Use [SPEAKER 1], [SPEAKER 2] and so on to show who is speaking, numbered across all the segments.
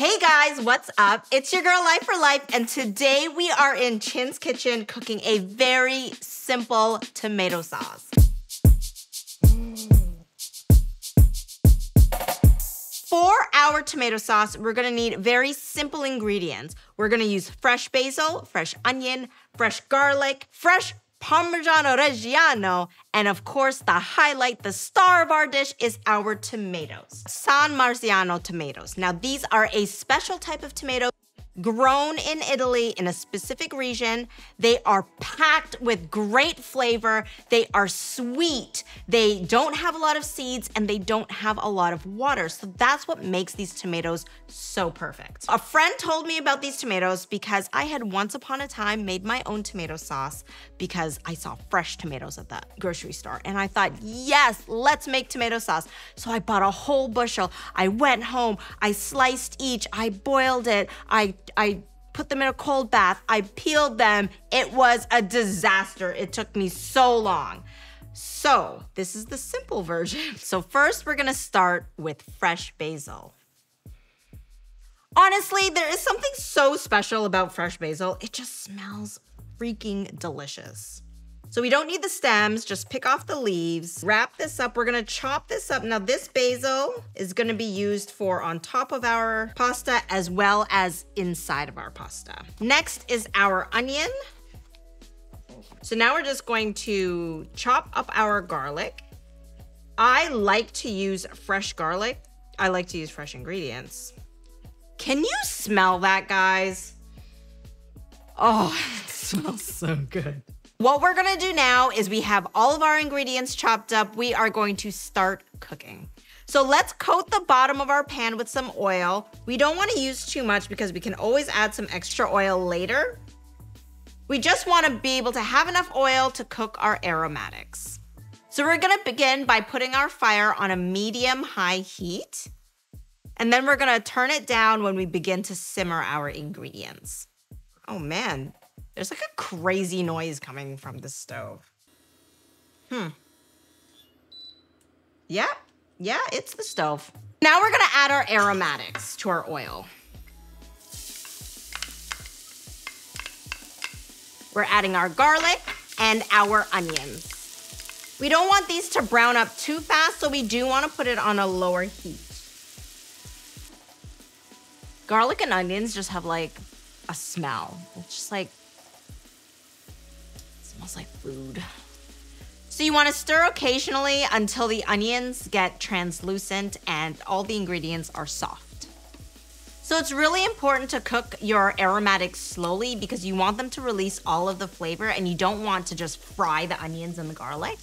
[SPEAKER 1] Hey guys, what's up? It's your girl Life for Life, and today we are in Chin's kitchen cooking a very simple tomato sauce. For our tomato sauce, we're gonna need very simple ingredients. We're gonna use fresh basil, fresh onion, fresh garlic, fresh Parmesan Reggiano, and of course, the highlight, the star of our dish is our tomatoes. San Marzano tomatoes. Now, these are a special type of tomato grown in Italy in a specific region. They are packed with great flavor. They are sweet. They don't have a lot of seeds and they don't have a lot of water. So that's what makes these tomatoes so perfect. A friend told me about these tomatoes because I had once upon a time made my own tomato sauce because I saw fresh tomatoes at the grocery store. And I thought, yes, let's make tomato sauce. So I bought a whole bushel. I went home, I sliced each, I boiled it, I put them in a cold bath, I peeled them. It was a disaster. It took me so long. So this is the simple version. So first we're gonna start with fresh basil. Honestly, there is something so special about fresh basil. It just smells freaking delicious. So we don't need the stems, just pick off the leaves. Wrap this up, we're gonna chop this up. Now this basil is gonna be used for on top of our pasta as well as inside of our pasta. Next is our onion. So now we're just going to chop up our garlic. I like to use fresh garlic. I like to use fresh ingredients. Can you smell that, guys? Oh, it smells so good. What we're gonna do now is we have all of our ingredients chopped up. We are going to start cooking. So let's coat the bottom of our pan with some oil. We don't wanna use too much because we can always add some extra oil later. We just wanna be able to have enough oil to cook our aromatics. So we're gonna begin by putting our fire on a medium-high heat. And then we're gonna turn it down when we begin to simmer our ingredients. Oh man. There's like a crazy noise coming from the stove. Yeah, it's the stove. Now we're gonna add our aromatics to our oil. We're adding our garlic and our onions. We don't want these to brown up too fast, so we do wanna put it on a lower heat. Garlic and onions just have like a smell. It's just like, smells like food. So you want to stir occasionally until the onions get translucent and all the ingredients are soft. So it's really important to cook your aromatics slowly because you want them to release all of the flavor and you don't want to just fry the onions and the garlic.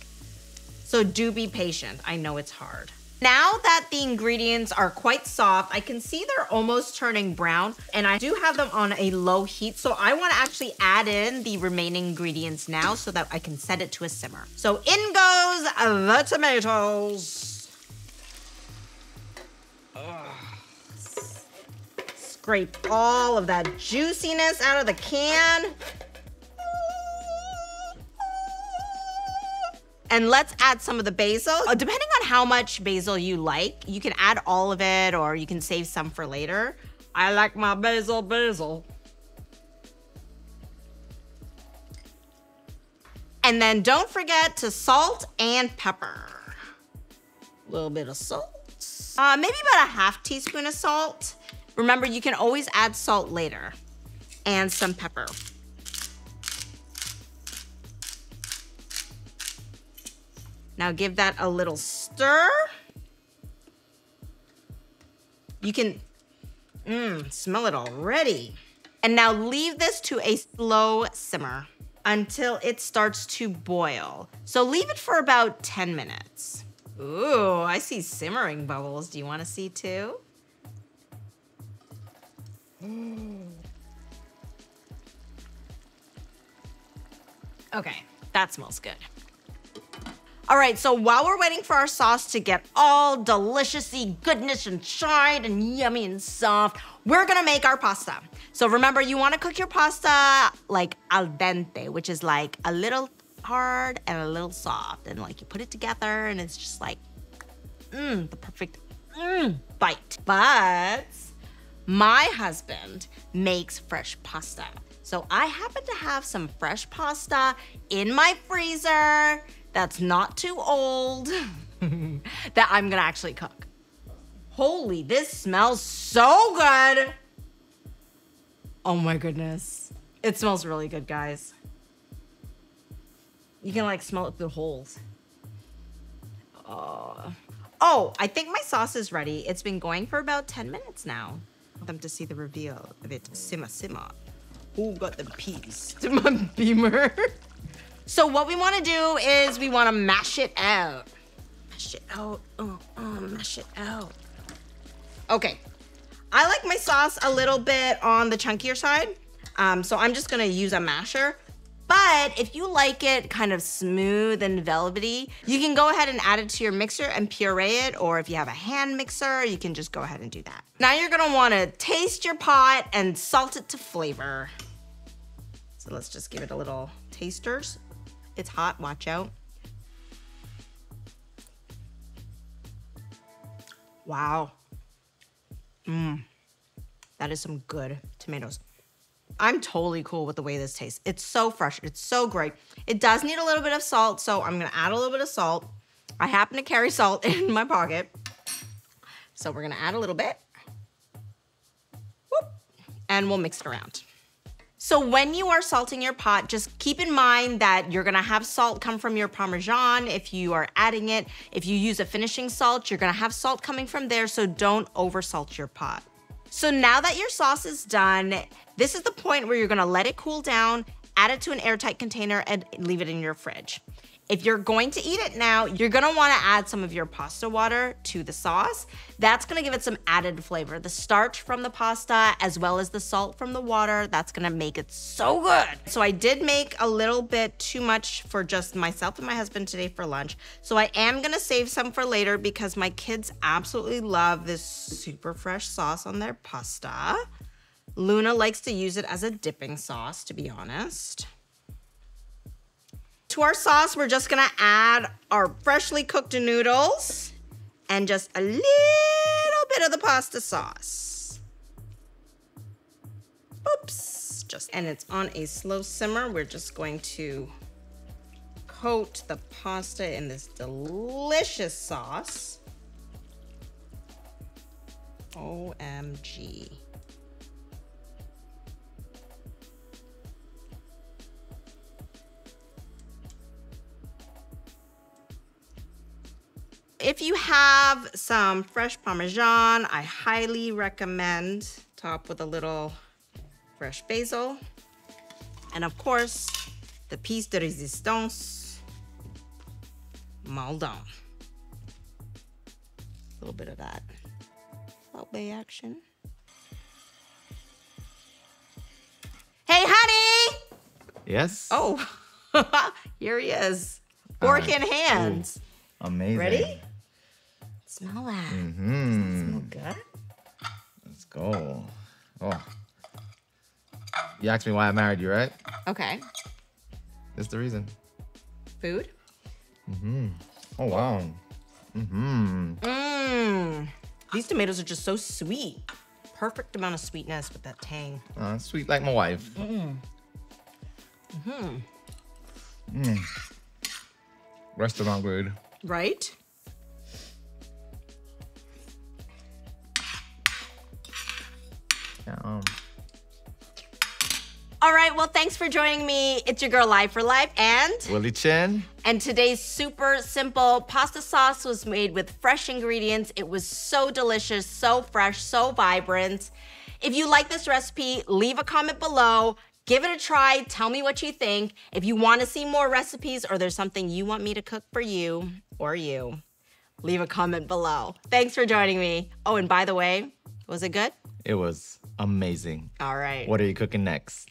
[SPEAKER 1] So do be patient. I know it's hard. Now that the ingredients are quite soft, I can see they're almost turning brown and I do have them on a low heat. So I want to actually add in the remaining ingredients now so that I can set it to a simmer. So in goes the tomatoes. Scrape all of that juiciness out of the can. And let's add some of the basil. Depending on how much basil you like, you can add all of it or you can save some for later. I like my basil. And then don't forget to salt and pepper. A little bit of salt. Maybe about a half teaspoon of salt. Remember, you can always add salt later. And some pepper. Now give that a little stir. You can smell it already. And now leave this to a slow simmer until it starts to boil. So leave it for about 10 minutes. Ooh, I see simmering bubbles. Do you want to see too? Okay, that smells good. All right, so while we're waiting for our sauce to get all deliciously goodness and shine and yummy and soft, we're gonna make our pasta. So remember, you wanna cook your pasta like al dente, which is like a little hard and a little soft. And like you put it together and it's just like, the perfect bite. But My husband makes fresh pasta. So I happen to have some fresh pasta in my freezer that's not too old that I'm gonna actually cook. Holy, this smells so good. Oh my goodness. It smells really good, guys. You can like smell it through holes. Oh, I think my sauce is ready. It's been going for about 10 minutes now. I want them to see the reveal of it. Simmer, simmer. Who got the piece to my beamer? So what we want to do is we want to mash it out. Mash it out. Mash it out. Okay. I like my sauce a little bit on the chunkier side. So I'm just going to use a masher. But if you like it kind of smooth and velvety, you can go ahead and add it to your mixer and puree it, or if you have a hand mixer, you can just go ahead and do that. Now you're gonna wanna taste your pot and salt it to flavor. So let's just give it a little tasters. It's hot, watch out. Wow. That is some good tomatoes. I'm totally cool with the way this tastes. It's so fresh, it's so great. It does need a little bit of salt, so I'm gonna add a little bit of salt. I happen to carry salt in my pocket. So we're gonna add a little bit. Whoop, and we'll mix it around. So when you are salting your pot, just keep in mind that you're gonna have salt come from your Parmesan if you are adding it. If you use a finishing salt, you're gonna have salt coming from there, so don't over salt your pot. So now that your sauce is done, this is the point where you're gonna let it cool down, add it to an airtight container, and leave it in your fridge. If you're going to eat it now, you're gonna wanna add some of your pasta water to the sauce. That's gonna give it some added flavor. The starch from the pasta, as well as the salt from the water, that's gonna make it so good. So I did make a little bit too much for just myself and my husband today for lunch. So I am gonna save some for later because my kids absolutely love this super fresh sauce on their pasta. Luna likes to use it as a dipping sauce, to be honest. To our sauce, we're just gonna add our freshly cooked noodles and just a little bit of the pasta sauce. Oops, and it's on a slow simmer. We're just going to coat the pasta in this delicious sauce. OMG. If you have some fresh Parmesan, I highly recommend top with a little fresh basil. And of course, the piece de resistance, Marzano. A little bit of that Salt Bay action. Hey, honey!
[SPEAKER 2] Yes?
[SPEAKER 1] Oh, here he is. Fork in hand.
[SPEAKER 2] Ooh, amazing.
[SPEAKER 1] Ready? Smell that. Doesn't that smell good?
[SPEAKER 2] Let's go. Oh. You asked me why I married you, right?
[SPEAKER 1] Okay.
[SPEAKER 2] That's the reason.
[SPEAKER 1] Food?
[SPEAKER 2] Oh, wow.
[SPEAKER 1] These tomatoes are just so sweet. Perfect amount of sweetness with that tang.
[SPEAKER 2] Sweet like my wife. Restaurant grade.
[SPEAKER 1] Right?
[SPEAKER 2] Yeah,
[SPEAKER 1] All right, well, thanks for joining me. It's your girl, Live for Life, and
[SPEAKER 2] Willie Chin.
[SPEAKER 1] And today's super simple pasta sauce was made with fresh ingredients. It was so delicious, so fresh, so vibrant. If you like this recipe, leave a comment below. Give it a try. Tell me what you think. If you want to see more recipes or there's something you want me to cook for you, leave a comment below. Thanks for joining me. Oh, and by the way, was it good?
[SPEAKER 2] It was amazing.
[SPEAKER 1] All right.
[SPEAKER 2] What are you cooking next?